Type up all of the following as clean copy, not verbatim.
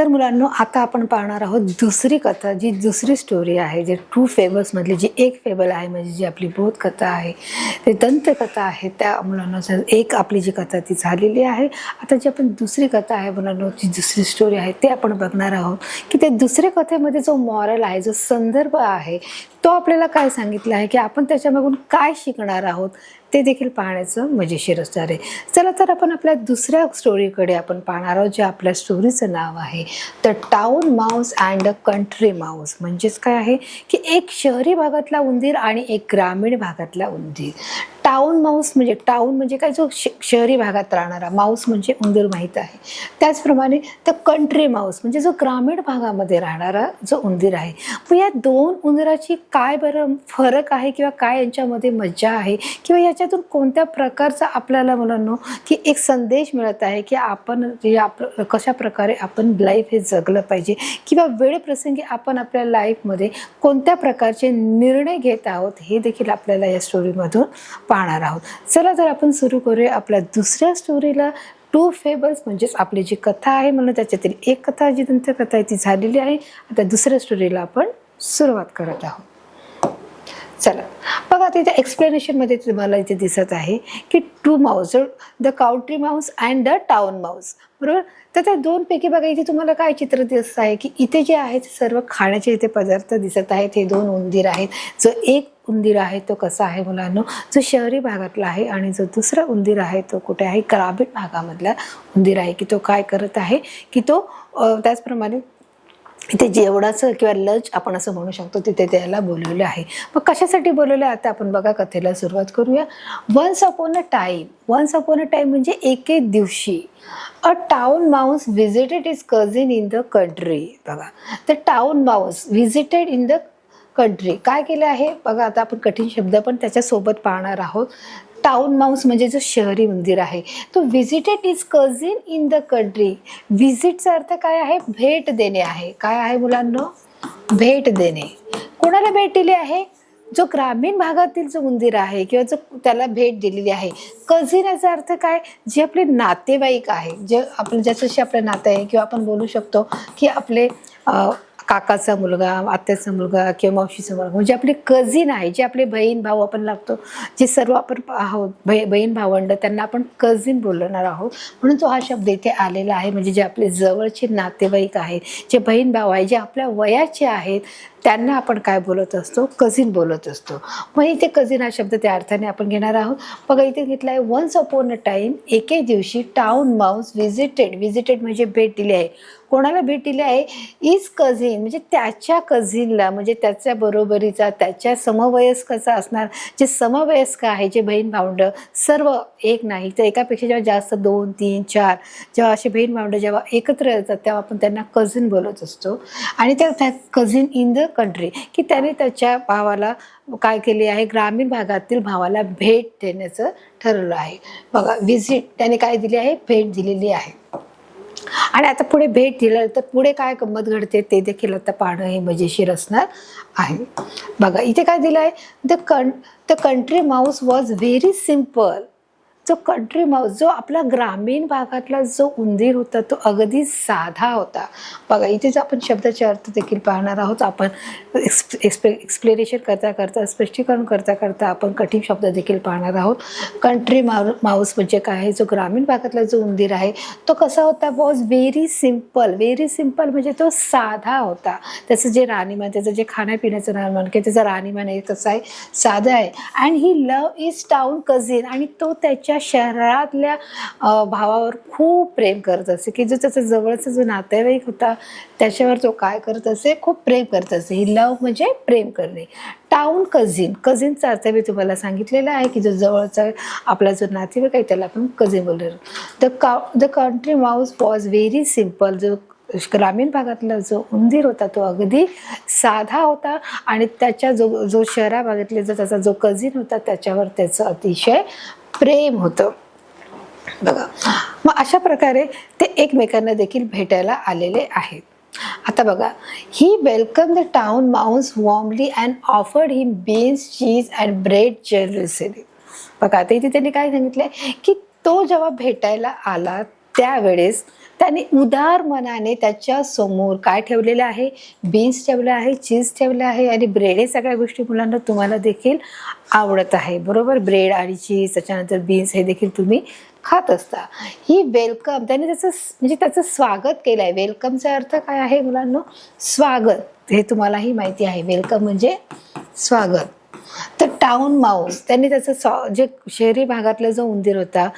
तर मुलांनो, आता आपण पाहणार आहोत दुसरी कथा, जी दुसरी स्टोरी आहे, जे टू फेबल्समधली जी एक फेबल आहे, म्हणजे जी आपली बोधकथा आहे, ते दंतकथा आहे. त्या मुलांना एक आपली जी कथा ती झालेली आहे. आता जी आपण दुसरी कथा आहे मुलांनो, जी दुसरी स्टोरी आहे, ते आपण बघणार आहोत की ते दुसऱ्या कथेमध्ये जो मॉरल आहे, जो संदर्भ आहे, तो आपल्याला काय सांगितलं आहे, की आपण त्याच्यामागून काय शिकणार आहोत, ते देखील पाहण्याचं मजेशीर असणार आहे. चला तर आपण आपल्या दुसऱ्या स्टोरीकडे आपण पाहणार आहोत, जे आपल्या स्टोरीचं नाव आहे the town Mouse and the country Mouse. म्हणजेच काय आहे की एक शहरी भागातला उंदीर आणि एक ग्रामीण भागातला उंदीर. टाउन माऊस म्हणजे टाउन म्हणजे काय, जो शहरी भागात राहणारा, माऊस म्हणजे उंदीर माहीत आहे. त्याचप्रमाणे द कंट्री माऊस म्हणजे जो ग्रामीण भागामध्ये राहणारा जो उंदीर आहे. मग या दोन उंदराची काय बरं फरक आहे, किंवा काय यांच्यामध्ये मज्जा आहे, किंवा याच्यातून कोणत्या प्रकारचा आपल्याला मुलांनो की एक संदेश मिळत आहे, की आपण कशा प्रकारे आपण लाईफ हे जगलं पाहिजे, किंवा वेळप्रसंगी आपण आपल्या लाईफमध्ये कोणत्या प्रकारचे निर्णय घेत आहोत, हे देखील आपल्याला या स्टोरीमधून पाहणार आहोत. चला तर आपण सुरू करूया आपल्या दुसऱ्या स्टोरीला. टू फेबल्स म्हणजेच आपली जी कथा आहे म्हणून त्याच्यातील एक कथा, जी दंतकथा आहे, ती झालेली आहे. आता दुसऱ्या स्टोरीला आपण सुरुवात करत आहोत. चला बघा, आता इथे एक्सप्लेनेशनमध्ये तुम्हाला इथे दिसत आहे की two mouse, the country mouse and the town mouse, बरोबर. तर त्या दोनपैकी बघा इथे तुम्हाला काय चित्र दिसत आहे, की इथे जे आहेत सर्व खाण्याचे इथे पदार्थ दिसत आहेत. हे दोन उंदीर आहेत. जो एक उंदीर आहे तो कसा आहे मुलांनो, जो शहरी भागातला आहे, आणि जो दुसरा उंदीर आहे तो कुठे आहे, ग्रामीण भागामधला उंदीर आहे. की तो काय करत आहे, की तो त्याचप्रमाणे इथे जेवणाचं किंवा लंच आपण असं म्हणू शकतो, तिथे त्याला बोलवलं आहे. मग कशासाठी बोलवलं, आता आपण बघा कथेला सुरुवात करूया. वन्स अपॉन अ टाईम म्हणजे एके दिवशी a town mouse visited his cousin in the country. बघा, the town mouse visited in the country. काय केलं आहे बघा, आता आपण कठीण शब्द पण त्याच्यासोबत पाहणार आहोत. टाउन माऊस म्हणजे जो शहरी उंदीर आहे, तो visited is cousin in the country. व्हिजिटचा अर्थ काय आहे, भेट देणे आहे. काय आहे मुलांनो, भेट देणे. कोणाला भेट दिली आहे, जो ग्रामीण भागातील जो उंदीर आहे, किंवा जो त्याला भेट दिलेली आहे. कझिन याचा अर्थ काय, जे आपले नातेवाईक आहे, जे आपलं ज्याच्याशी आपलं नातं आहे, किंवा आपण बोलू शकतो की आपले काकाचा मुलगा, आत्याचा मुलगा, किंवा मावशीचा मुलगा, म्हणजे आपले कझिन आहे, जे आपले बहीण भाऊ आपण लागतो, जे सर्व आपण आहोत बहीण भावंड, त्यांना आपण कझिन बोलणार आहोत. म्हणून तो हा शब्द इथे आलेला आहे. म्हणजे जे आपले जवळचे नातेवाईक आहेत, जे बहीण भाऊ आहे, जे आपल्या वयाचे आहेत, त्यांना आपण काय बोलत असतो, कझिन बोलत असतो. मग इथे कझिन हा शब्द त्या अर्थाने आपण घेणार आहोत. बघा इथे घेतला आहे, वन्स अपॉन अ टाईम, एके दिवशी टाउन माऊस व्हिजिटेड म्हणजे भेट दिली आहे. कोणाला भेट दिली आहे, इज कझिन म्हणजे त्याच्या कझिनला, म्हणजे त्याच्या बरोबरीचा, त्याच्या समवयस्काचा असणार, जे समवयस्क आहे, जे बहीण भावंड, सर्व एक नाही तर एकापेक्षा जेव्हा जास्त 2, 3, 4 जेव्हा असे बहीण भावंड जेव्हा एकत्र येतात, तेव्हा आपण त्यांना कझिन बोलत असतो. आणि त्या कझिन इन द कंट्री, की त्याने त्याच्या भावाला काय केले आहे, ग्रामीण भागातील भावाला भेट देण्याचं ठरवलं आहे. बघा, व्हिजिट त्याने काय दिली आहे, भेट दिलेली आहे. आणि आता पुढे भेट दिलं तर पुढे काय गंमत घडते, ते देखील आता पाहणं हे मजेशीर असणार आहे. बघा इथे काय दिलं आहे, the country Mouse was very simple. जो कंट्री माऊस, जो आपला ग्रामीण भागातला जो उंदीर होता, तो अगदी साधा होता. बघा इथेच आपण शब्दाचे अर्थ देखील पाहणार आहोत. आपण एक्सप्लेनेशन करता करता, स्पष्टीकरण करता करता आपण कठीण शब्द देखील पाहणार आहोत. कंट्री माऊस म्हणजे काय आहे, जो ग्रामीण भागातला जो उंदीर आहे, तो कसा होता, वॉज व्हेरी सिम्पल म्हणजे तो साधा होता. त्याचं जे राहणीमान, त्याचं जे खाण्यापिण्याचं राहणीमान, की त्याचं राहणीमान आहे कसं आहे, साधं आहे. And he love is town cousin, आणि तो त्याच्या शहरातल्या भावावर खूप प्रेम करत असे, की जो त्याचा जवळचा जो नातेवाईक होता, त्याच्यावर तो काय करत असे, खूप प्रेम करत असे. ही लव म्हणजे प्रेम करणे. टाउन कझिनचा अर्थ मी तुम्हाला सांगितलेला आहे, की जो जवळचा आपला जो नातेवाईक आहे, त्याला आपण कझिन बोलतो. The country Mouse was very simple. जो ग्रामीण भागातला जो उंदीर होता, तो अगदी साधा होता, आणि त्याच्या जो शहरा भागातले जो त्याचा जो कझिन होता, त्याच्यावर त्याचं अतिशय प्रेम होतं. बघा, मग अशा प्रकारे ते एकमेकांना देखील भेटायला आलेले आहेत. आता बघा, he welcome the town mouse warmly and offered him beans, cheese and bread generously. बघा आता इथे त्यांनी काय सांगितलंय, की तो जेव्हा भेटायला आला, त्यावेळेस त्याने उदार मनाने त्याच्या समोर काय ठेवलेलं आहे, बीन्स ठेवलं आहे, चीज ठेवलं आहे आणि ब्रेड. हे सगळ्या गोष्टी मुलांना तुम्हाला देखील आवडत आहे बरोबर. ब्रेड आणि चीज, त्याच्यानंतर बीन्स हे देखील तुम्ही खात असता. ही वेलकम त्याने त्याचं स्वागत केलं आहे. वेलकमचा अर्थ काय आहे मुलांना, स्वागत. हे तुम्हालाही माहिती आहे, वेलकम म्हणजे स्वागत. तर टाउन माऊस त्यांनी त्याचं जे शहरी भागातला जो उंदीर होता,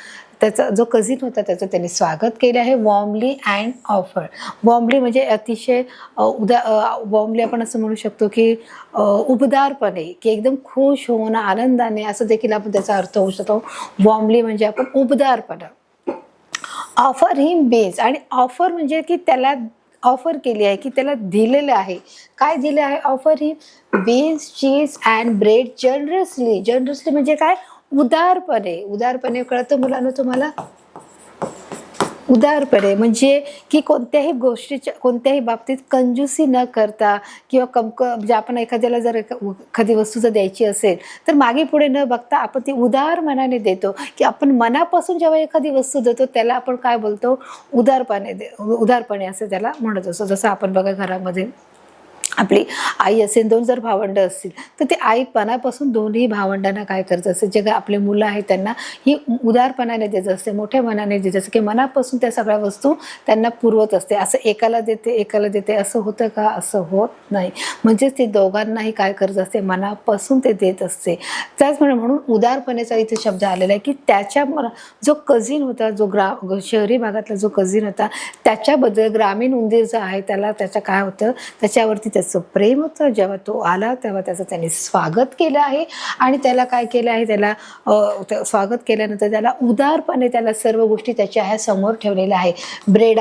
त्याचा जो कझिन होता, त्याचं त्यांनी स्वागत केलं आहे वॉर्मली अँड ऑफर. वॉर्मली म्हणजे अतिशय वॉर्मली आपण असं म्हणू शकतो की उबदारपणे, की एकदम खुश होऊन आनंदाने, असं देखील आपण त्याचा अर्थ होऊ शकतो. वॉर्मली म्हणजे आपण उबदारपणा. ऑफर हिम बीन्स, आणि ऑफर म्हणजे की त्याला ऑफर केली आहे, की त्याला दिलेलं आहे. काय दिलं आहे, offer him beans, cheese and bread generously. Generously म्हणजे काय, उदारपणे. उदारपणे कळतं मुलांना तुम्हाला, उदारपणे म्हणजे की कोणत्याही गोष्टीच्या, कोणत्याही बाबतीत कंजूसी न करता किंवा म्हणजे आपण एखाद्याला जर एखादी वस्तू जर द्यायची असेल तर मागे पुढे न बघता आपण ती उदार मनाने देतो, की आपण मनापासून जेव्हा एखादी वस्तू देतो त्याला आपण काय बोलतो, उदारपणे असं त्याला म्हणत असतो. जसं आपण बघा घरामध्ये आपली आई असेल, दोन जर भावंड असतील तर ते आई मनापासून दोन्ही भावंडांना काय करत असते, जे आपले मुलं आहेत त्यांना ही उदारपणाने देत असते, मोठ्या मनाने देत असते, की मनापासून त्या सगळ्या वस्तू त्यांना पुरवत असते. असं एकाला देते असं होतं का, असं होत नाही. म्हणजेच ते दोघांनाही काय करत असते, मनापासून ते देत असते. त्याचप्रमाणे म्हणून उदारपणेचा इथे शब्द आलेला आहे, की त्याच्या जो कझिन होता, जो शहरी भागातला जो कझिन होता, त्याच्याबद्दल ग्रामीण उंदीर जो आहे त्याला त्याच्या काय होतं, त्याच्यावरती त्याचं प्रेम होतं. जेव्हा तो आला तेव्हा त्याचं त्याने स्वागत केलं आहे आणि त्याला काय केलं आहे, त्याला स्वागत केल्यानंतर त्याला उदारपणे त्याला सर्व गोष्टी त्याच्या ह्या समोर ठेवलेल्या आहे. ब्रेड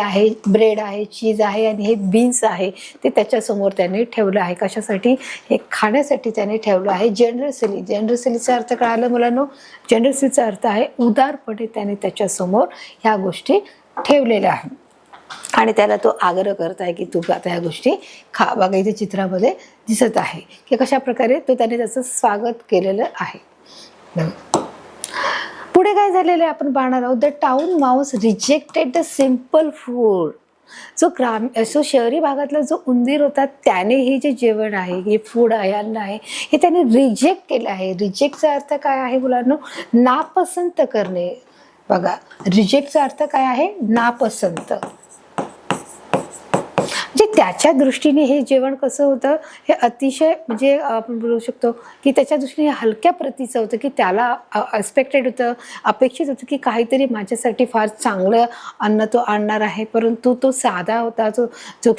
आहे, चीज आहे आणि हे बीन्स आहे, ते त्याच्यासमोर त्याने ठेवलं आहे. कशासाठी, हे खाण्यासाठी त्याने ठेवलं आहे. जनरसलीचा अर्थ कळालं मुलांनो. जनरसलीचा अर्थ आहे उदारपणे त्याने त्याच्यासमोर ह्या गोष्टी ठेवलेल्या आहेत आणि त्याला तो आग्रह करत आहे की तू आता ह्या गोष्टी खा. बघा इथे चित्रामध्ये दिसत आहे की कशा प्रकारे तो त्याने त्याचं स्वागत केलेलं आहे. पुढे काय झालेलं आहे आपण पाहणार आहोत. The town mouse rejected the simple food. जो शहरी भागातला जो उंदीर होता त्याने हे जे जेवण आहे, हे फूड आहे, अन्न आहे, हे त्याने रिजेक्ट केलं आहे. रिजेक्टचा अर्थ काय आहे मुलांनो, नापसंत करणे. बघा रिजेक्टचा अर्थ काय आहे, नापसंत. म्हणजे त्याच्या दृष्टीने हे जेवण कसं होतं, हे अतिशय म्हणजे आपण बोलू शकतो की त्याच्या दृष्टीने हलक्या प्रतीचं होतं, की त्याला एक्सपेक्टेड होतं, अपेक्षित होतं की काहीतरी माझ्यासाठी फार चांगलं अन्न तो आणणार आहे, परंतु तो साधा होता. जो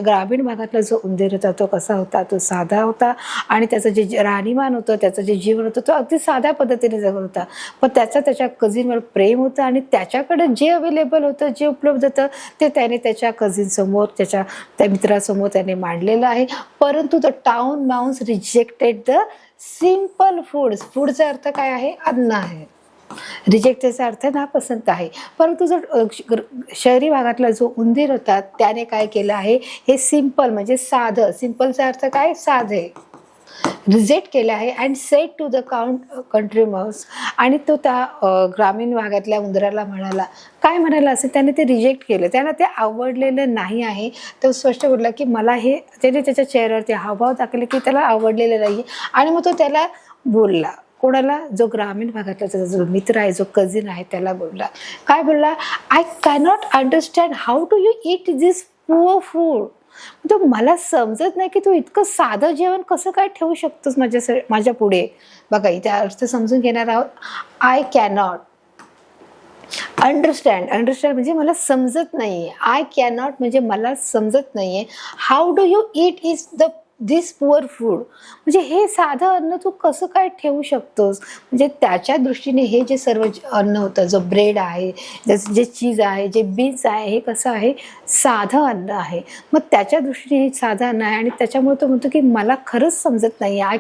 ग्रामीण भागातला जो उंदीर होता तो कसा होता, तो साधा होता आणि त्याचं जे राहणीमान होतं, त्याचं जे जीवन होतं, तो अगदी साध्या पद्धतीने जगत होता. पण त्याच्या कझिनवर प्रेम होतं आणि त्याच्याकडे जे अवेलेबल होतं, जे उपलब्ध होतं, ते त्याने त्याच्या कझिनसमोर, त्या मित्रासमोर त्याने मांडलेलं आहे. परंतु the town mouse rejected the simple foods. फूडचा अर्थ काय आहे, अन्न आहे. रिजेक्टचा अर्थ नापसंत आहे. परंतु जो शहरी भागातला जो उंदीर होता त्याने काय केलं आहे, हे सिम्पल म्हणजे साधं. सिम्पलचा अर्थ काय, साधे. रिजेक्ट केलं आहे and said to the country mouse. आणि तो त्या ग्रामीण भागातल्या उंदराला म्हणाला, काय म्हणाला असेल, त्याने ते रिजेक्ट केलं, त्यांना ते आवडलेलं नाही आहे. तो स्पष्ट बोलला की मला हे, त्याने त्याच्या चेहऱ्यावरती हावभाव दाखवले की त्याला आवडलेलं नाही. आणि मग तो त्याला बोलला, कोणाला, जो ग्रामीण भागातला त्याचा जो मित्र आहे, जो कझिन आहे, त्याला बोलला. काय बोलला, I cannot understand how do you eat this poor food. तो मला समजत नाही की तू इतकं साधं जेवण कसं काय ठेवू शकतोस माझ्या पुढे. बघा इथे अर्थ समजून घेणार आहोत. आय कॅनॉट अंडरस्टँड म्हणजे मला समजत नाहीये. आय कॅनॉट म्हणजे मला समजत नाहीये. How do you eat this poor food म्हणजे हे साधं अन्न तू कसं काय ठेवू शकतोस. म्हणजे त्याच्या दृष्टीने हे जे सर्व अन्न होतं, जो ब्रेड आहे, जे चीज आहे, जे बीन्स आहे, हे कसं आहे, साधं अन्न आहे. मग त्याच्या दृष्टीने हे साधं अन्न आहे आणि त्याच्यामुळे तो म्हणतो की मला खरंच समजत नाही आहे.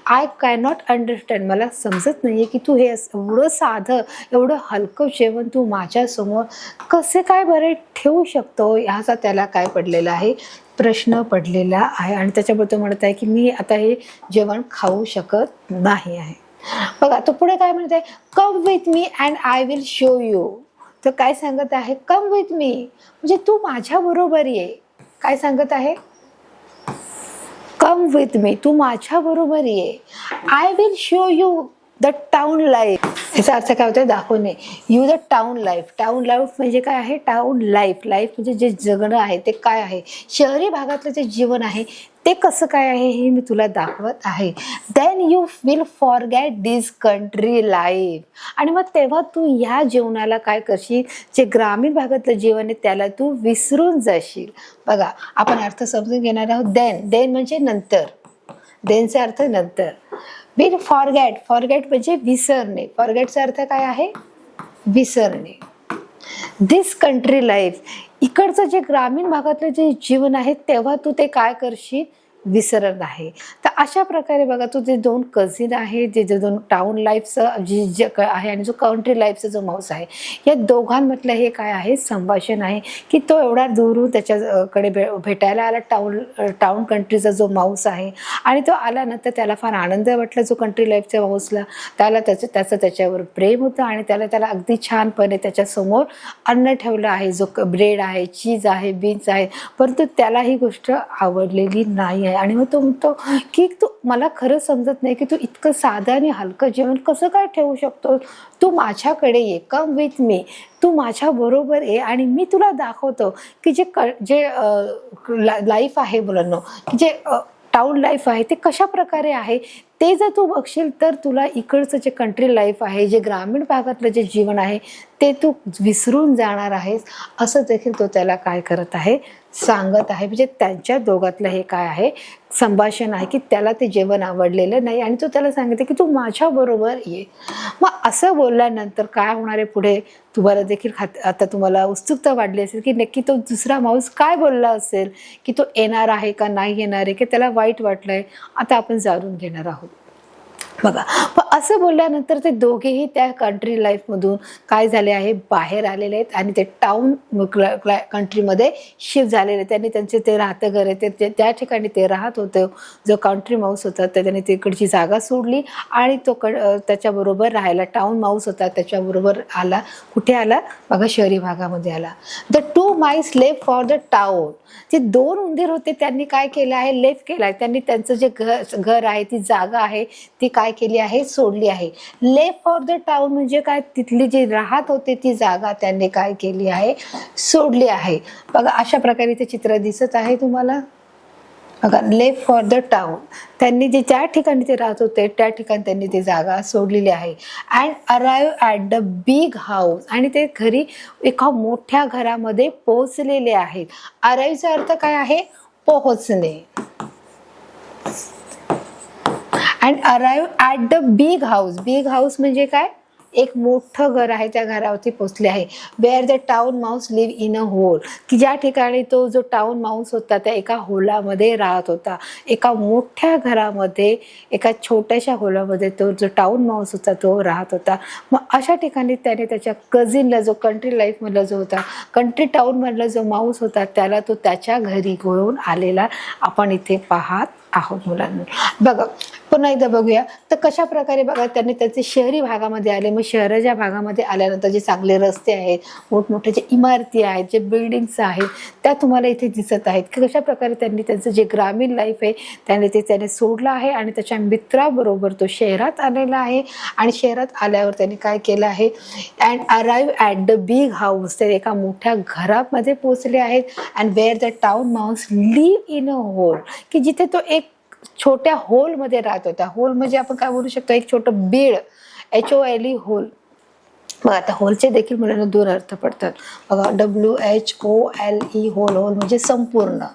आय कॅनॉट अंडरस्टँड, मला समजत नाही आहे की तू हे एवढं साधं, एवढं हलकं जेवण तू माझ्यासमोर कसे काय बरे ठेवू शकतो. ह्याचा त्याला काय पडलेला आहे, प्रश्न पडलेला आहे. आणि त्याच्याबद्दल म्हणत आहे की मी आता हे जेवण खाऊ शकत नाही आहे. बघा तो पुढे काय म्हणत आहे, come with me and I will show you. तर काय सांगत आहे, कम विथ मी, म्हणजे तू माझ्या बरोबर ये. काय सांगत आहे, कम विथ मी, तू माझ्या बरोबर ये. I will show you the town life. याचा अर्थ काय होतं, दाखवणे. You the town life. Town life म्हणजे काय आहे, टाउन लाईफ. लाईफ म्हणजे जे जगणं आहे ते काय आहे, शहरी भागातलं जे जीवन आहे ते कसं काय आहे हे मी तुला दाखवत आहे. Then you will forget this country life. आणि मग तेव्हा तू ह्या जीवनाला काय करशील, जे ग्रामीण भागातलं जीवन आहे त्याला तू विसरून जाशील. बघा, आपण अर्थ समजून घेणार आहोत. देन, देन म्हणजे नंतर. देनचा अर्थ नंतर. Will forget. फॉरगेट म्हणजे विसरणे. फॉरगेटचा अर्थ काय आहे, विसरणे. दिस कंट्री लाईफ, इकडचं जे ग्रामीण भागातलं जे जीवन आहे तेव्हा तू ते काय करशील, विसरत आहे. तर अशा प्रकारे बघा, तू जे दोन कझिन आहे, जे दोन टाउन लाईफचं जे आहे आणि जो कंट्री लाईफचा जो माऊस आहे, या दोघांमधलं हे काय आहे, संभाषण आहे की तो एवढा दूरून त्याच्याकडे भेटायला आला, टाउन कंट्रीचा जो माऊस आहे. आणि तो आल्यानंतर त्याला फार आनंद वाटला, जो कंट्री लाईफच्या माऊसला. त्याला त्याचं त्याच्यावर प्रेम होतं आणि त्याला अगदी छानपणे त्याच्यासमोर अन्न ठेवलं आहे, जो ब्रेड आहे, चीज आहे, बीन्स आहे. परंतु त्याला ही गोष्ट आवडलेली नाही आहे. आणि मग तो म्हणतो की तू, मला खरं समजत नाही की तू इतकं साधं आणि हलकं जेवण कसं काय ठेवू शकतो. तू माझ्याकडे ये, कम विथ मी, तू माझ्या बरोबर ये आणि मी तुला दाखवतो की जे लाईफ आहे मुलांनो, जे टाउन लाईफ आहे ते कशा प्रकारे आहे. ते जर तू बघशील तर तुला इकडचं जे कंट्री लाईफ आहे, जे ग्रामीण भागातलं जे जीवन आहे ते तू विसरून जाणार आहेस, असं देखील तो त्याला काय करत आहे, सांगत आहे. म्हणजे त्यांच्या दोघातलं हे काय आहे, संभाषण आहे की त्याला ते जेवण आवडलेलं नाही आणि तो त्याला सांगते की तू माझ्या बरोबर ये. मग असं बोलल्यानंतर काय होणार आहे पुढे, तुम्हाला देखील आता तुम्हाला उत्सुकता वाढली असेल की नक्की तो दुसरा माऊस काय बोलला असेल, की तो येणार आहे का नाही येणार आहे, की त्याला वाईट वाटलंय. आता आपण जाणून घेणार आहोत. बघा, पण असं बोलल्यानंतर ते दोघेही त्या कंट्री लाईफमधून काय झाले आहे, बाहेर आलेले आहेत आणि ते टाउन कंट्रीमध्ये शिफ्ट झालेले. त्यांनी त्यांचे ते राहतं घर आहे ते त्या ठिकाणी ते राहत होते. जो कंट्री माऊस होता तर त्याने तिकडची जागा सोडली आणि तो त्याच्याबरोबर राहायला, टाउन माऊस होता त्याच्याबरोबर आला. कुठे आला, बघा, शहरी भागामध्ये आला. The two MICE left for the town. जे दोन उंदीर होते त्यांनी काय केलं आहे, लेफ्ट केलं आहे. त्यांनी त्यांचं जे घर आहे, ती जागा आहे, ती काय केली आहे, सोडली आहे. लेफ्ट फॉर द टाउन म्हणजे काय, तिथली जी राहत होते ती जागा त्यांनी काय केली आहे, सोडली आहे. बघा, अशा प्रकारे ते चित्र दिसत आहे तुम्हाला. बघा, लेफ्ट फॉर द टाउन, त्यांनी जे ज्या ठिकाणी ते राहत होते त्या ठिकाणी त्यांनी ती जागा सोडलेली आहे. And arrive at the big house, आणि ते घरी एका मोठ्या घरामध्ये पोहोचलेले आहेत. अराईव्हचा अर्थ काय आहे, पोहोचणे. And arrive at the big house. Big house म्हणजे काय, एक मोठं घर आहे, त्या घरावरती पोचले आहे. Where the town mouse live in a hole, की ज्या ठिकाणी तो जो टाउन माऊस होता त्या एका होलामध्ये राहत होता. एका मोठ्या घरामध्ये, एका छोट्याशा होलामध्ये तो जो टाउन माऊस होता तो राहत होता. मग अशा ठिकाणी त्याने त्याच्या कझिनला, जो कंट्री लाईफमधला जो होता, कंट्री टाउनमधला जो माऊस होता, त्याला तो त्याच्या घरी घेऊन आलेला आपण इथे पाहत आहोत मुलांना. बघा, पुन्हा एकदा बघूया. तर कशा प्रकारे बघा, त्यांनी त्याचे शहरी भागामध्ये आले. मग शहराच्या भागामध्ये आल्यानंतर जे चांगले रस्ते आहेत, मोठमोठे जे इमारती आहेत, जे बिल्डिंग्स आहेत, त्या तुम्हाला इथे दिसत आहेत की कशा प्रकारे त्यांनी त्यांचं जे ग्रामीण लाईफ आहे त्याने सोडलं आहे आणि त्याच्या मित्राबरोबर तो शहरात आलेला आहे. आणि शहरात आल्यावर त्यांनी काय केलं आहे, and arrive at the big house, ते एका मोठ्या घरामध्ये पोहोचले आहेत. And where the town mouse live in a hole, की जिथे तो एक छोट्या होलमध्ये राहत होता. होल म्हणजे आपण काय बोलू शकतो, एक छोटं बीळ, HOLE, होल. मग आता होलचे देखील मुलांना दोन अर्थ पडतात. बघा, WHOLE, होल. होल म्हणजे संपूर्ण.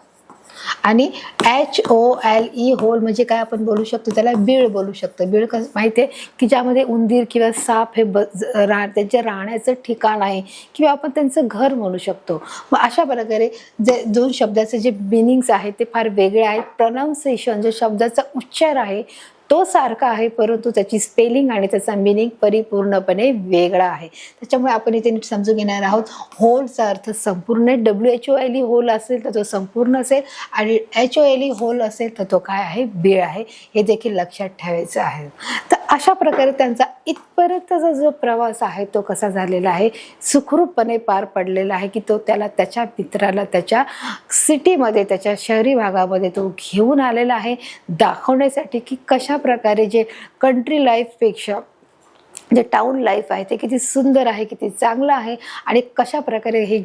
आणि HOLE, होल म्हणजे काय आपण बोलू शकतो, त्याला बीळ बोलू शकतो. बीळ कसं माहिती आहे, की ज्यामध्ये उंदीर किंवा साप हे त्यांच्या राहण्याचं ठिकाण आहे किंवा आपण त्यांचं घर म्हणू शकतो. मग अशा प्रकारे जे दोन शब्दाचे जे मिनिंग्स आहेत ते फार वेगळे आहेत. प्रोनाऊन्सिएशन, जो शब्दाचा उच्चार आहे तो सारखा आहे, परंतु त्याची स्पेलिंग आणि त्याचा मिनिंग परिपूर्णपणे वेगळा आहे. त्याच्यामुळे आपण इथे नीट समजून घेणार आहोत. होलचा अर्थ संपूर्ण, WHOLE होल असेल तर तो संपूर्ण असेल, आणि HOLE होल असेल तर तो काय आहे, बीळ आहे. हे देखील लक्षात ठेवायचं आहे. तर अशा प्रकारे त्यांचा इथपर्यंतचा जो प्रवास आहे तो कसा झालेला आहे, सुखरूपपणे पार पडलेला आहे, की तो त्याला त्याच्या मित्राला त्याच्या सिटीमध्ये, त्याच्या शहरी भागामध्ये तो घेऊन आलेला आहे, दाखवण्यासाठी की कशा प्रकारे जे कंट्री लाईफपेक्षा जे टाउन लाईफ आहे ते किती सुंदर आहे, किती चांगलं आहे, आणि कशा प्रकारे हे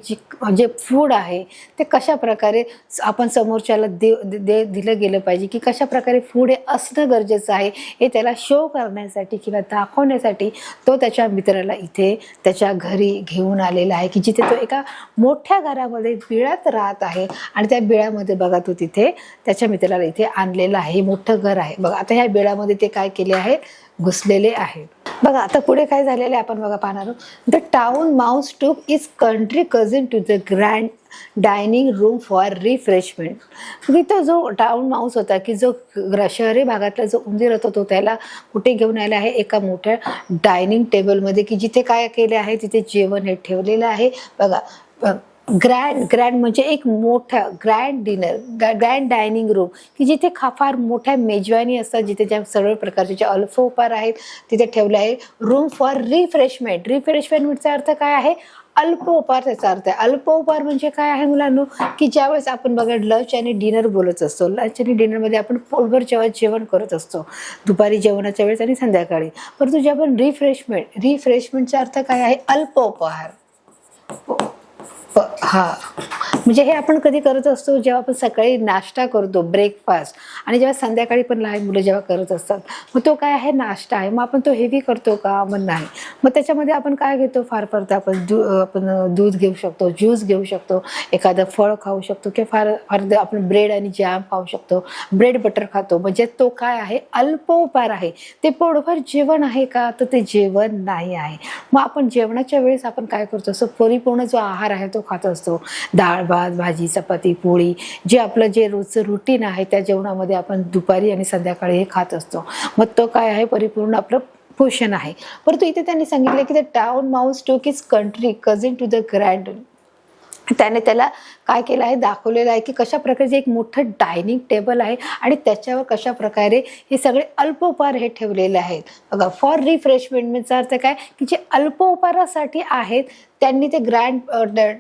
जे फूड आहे ते कशा प्रकारे आपण समोरच्याला दिलं गेलं पाहिजे, की कशा प्रकारे फूड हे असणं गरजेचं आहे, हे त्याला शो करण्यासाठी किंवा दाखवण्यासाठी तो त्याच्या मित्राला इथे त्याच्या घरी घेऊन आलेला आहे, की जिथे तो एका मोठ्या घरामध्ये बिळात राहत आहे. आणि त्या बिळामध्ये बघा तो तिथे त्याच्या मित्राला इथे आणलेला आहे. मोठं घर आहे बघा. आता ह्या बिळामध्ये ते काय केले आहे, घुसलेले आहे. बघा आता पुढे काय झालेले आपण बघा पाहणार आहोत. The town mouse took his country cousin to the grand dining room for refreshment. की तो जो टाउन माऊस होता, की जो शहरी भागातला जो उंदीर होता, तो त्याला कुठे घेऊन आला आहे, एका मोठ्या डायनिंग टेबलमध्ये, की जिथे काय केले आहे, तिथे जेवण हे ठेवलेलं आहे बघा. ग्रँड म्हणजे एक मोठा grand dinner, grand dining room, की जिथे फार मोठ्या मेजवानी असतात, जिथे ज्या सर्व प्रकारचे जे अल्पोपहार आहेत तिथे ठेवले आहे. Room for refreshment. रिफ्रेशमेंटचा अर्थ काय आहे, अल्पोपहार. त्याचा अर्थ आहे अल्पोपहार म्हणजे काय आहे मुलांनो, की ज्यावेळेस आपण बघा लंच आणि डिनर बोलत असतो, लंच आणि डिनरमध्ये आपण पोटभर जेवण करत असतो, दुपारी जेवणाच्या वेळेस आणि संध्याकाळी. परंतु जे आपण रिफ्रेशमेंटचा अर्थ काय आहे, अल्पोपहार. हा म्हणजे हे आपण कधी करत असतो, जेव्हा आपण सकाळी नाश्ता करतो, ब्रेकफास्ट, आणि जेव्हा संध्याकाळी पण लहान मुलं जेव्हा करत असतात, मग तो काय आहे, नाश्ता आहे. मग आपण तो हेवी करतो का, मग नाही. मग त्याच्यामध्ये आपण काय घेतो, फार फार आपण दूध घेऊ शकतो, ज्यूस घेऊ शकतो, एखादं फळ खाऊ शकतो, किंवा फार आपण ब्रेड आणि जॅम खाऊ शकतो, ब्रेड बटर खातो. म्हणजे तो काय आहे, अल्पोपहार आहे. ते पोटभर जेवण आहे का, तर ते जेवण नाही आहे. मग आपण जेवणाच्या वेळेस आपण काय करतो, असं परिपूर्ण जो आहार आहे तो खात असतो. डाळ भात भाजी चपाती पोळी, जे आपलं जे रोजचं रुटीन आहे त्या जेवणामध्ये आपण दुपारी आणि संध्याकाळी हे खात असतो. मग तो काय आहे, परिपूर्ण आपलं पोषण आहे. परंतु इथे त्यांनी सांगितलं की the town mouse took his country cousin to the grand. त्याने त्याला काय केलं आहे, दाखवलेलं आहे की कशा प्रकारचे एक मोठं डायनिंग टेबल आहे, आणि त्याच्यावर कशा प्रकारे हे सगळे अल्पोपहार हे ठेवलेले आहेत बघा. फॉर रिफ्रेशमेंटचा अर्थ काय, की जे अल्पोपहारासाठी आहेत त्यांनी ते ग्रँड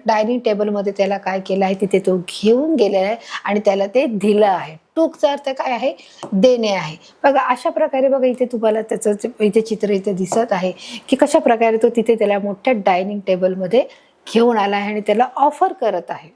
डायनिंग टेबलमध्ये त्याला काय केलं आहे, तिथे तो घेऊन गेलेला आहे आणि त्याला ते दिलं आहे. टूकचा अर्थ काय आहे, देणे आहे बघा. अशा प्रकारे बघा इथे तुम्हाला त्याचं इथे चित्र इथे दिसत आहे की कशा प्रकारे तो तिथे त्याला मोठ्या डायनिंग टेबलमध्ये घेऊन आला आहे आणि त्याला ऑफर करत आहे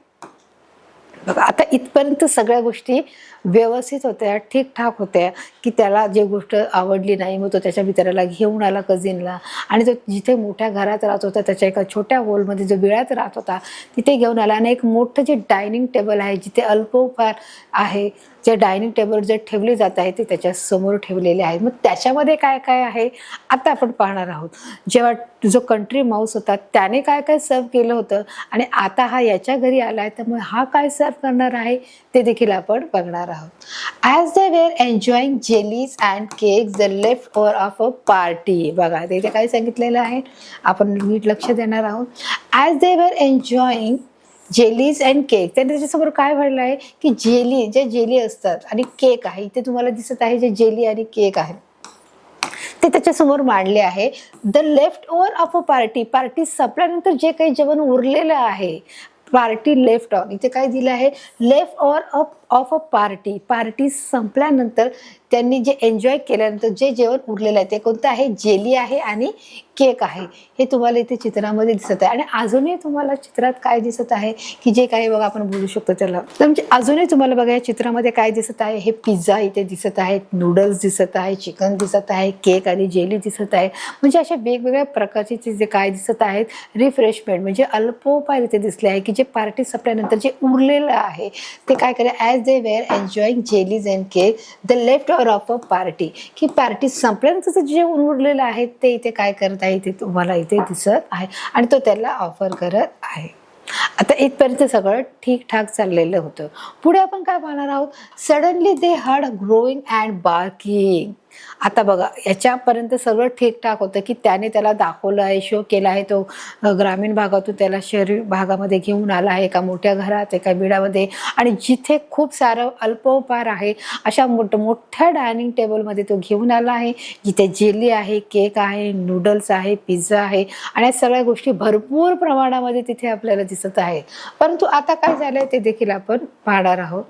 बघा. आता इथपर्यंत सगळ्या गोष्टी व्यवस्थित होत्या, ठीकठाक होत्या, की त्याला जे गोष्ट आवडली नाही, मग तो त्याच्या मित्राला घेऊन आला, कझिनला, आणि तो जिथे मोठ्या घरात राहत होता त्याच्या एका छोट्या हॉलमध्ये जो बिळात राहत होता तिथे घेऊन आला. आणि एक मोठं जे डायनिंग टेबल आहे, जिथे अल्पोपहार आहे, जे डायनिंग टेबल जे ठेवले जात आहे ते त्याच्या समोर ठेवलेले आहे. मग त्याच्यामध्ये काय काय आहे आता आपण पाहणार आहोत. जेव्हा जो कंट्री माऊस होता त्याने काय काय सर्व केलं होतं, आणि आता हा याच्या घरी आला आहे, तर मग हा काय सर्व करणार आहे ते देखील आपण बघणार आहोत. As they were enjoying jellies and cakes the left over of a party. बघा तिथे काय सांगितलेलं आहे, आपण नीट लक्ष देणार आहोत. As they were enjoying jellies and cake. त्याने त्याच्यासमोर काय भरलं आहे, की जेली असतात आणि केक आहे. इथे तुम्हाला दिसत आहे जे जेली आणि केक आहे ते त्याच्यासमोर मांडले आहे. The left over of a party संपल्यानंतर जे काही जेवण उरलेलं आहे, पार्टी लेफ्ट ऑन, इथे काय दिलं आहे, left over of a party संपल्यानंतर त्यांनी जे एन्जॉय केल्यानंतर जे जेवण उरलेलं आहे ते कोणतं आहे, जेली आहे आणि केक आहे. हे तुम्हाला इथे चित्रामध्ये दिसत आहे. आणि अजूनही तुम्हाला चित्रात काय दिसत आहे, की जे काही बघा आपण बोलू शकतो त्याला, तर म्हणजे अजूनही तुम्हाला बघा या चित्रामध्ये काय दिसत आहे, हे पिझ्झा इथे दिसत आहे, नूडल्स दिसत आहे, चिकन दिसत आहे, केक आणि जेली दिसत आहे. म्हणजे अशा वेगवेगळ्या प्रकारचे जे काय दिसत आहेत, रिफ्रेशमेंट म्हणजे अल्पोपहार इथे दिसले आहे, की जे पार्टी संपल्यानंतर जे उरलेलं आहे ते काय करेल. As they were enjoying jellies and cake the left over of a party, की पार्टी संपल्यानंतर जे उरलेलं आहे ते इथे काय करत आहे, इथे तुम्हाला इथे दिसत आहे, आणि तो त्याला ऑफर करत आहे. आता इथपर्यंत सगळं ठीकठाक चाललेलं होतं. पुढे आपण काय पाहणार आहोत. Suddenly they heard growing and barking. आता बघा याच्यापर्यंत सगळं ठीकठाक होतं की त्याने त्याला दाखवलं आहे, शो केला आहे, तो ग्रामीण भागातून त्याला शहरी भागामध्ये घेऊन आला आहे, एका मोठ्या घरात, एका बिडामध्ये, आणि जिथे खूप सारं अल्पोपहार आहे अशा मोठ्या डायनिंग टेबलमध्ये तो घेऊन आला आहे, जिथे जेली आहे, केक आहे, नूडल्स आहे, पिझ्झा आहे, आणि या सगळ्या गोष्टी भरपूर प्रमाणामध्ये तिथे आपल्याला दिसत आहे. परंतु आता काय झालंय ते देखील आपण पाहणार आहोत.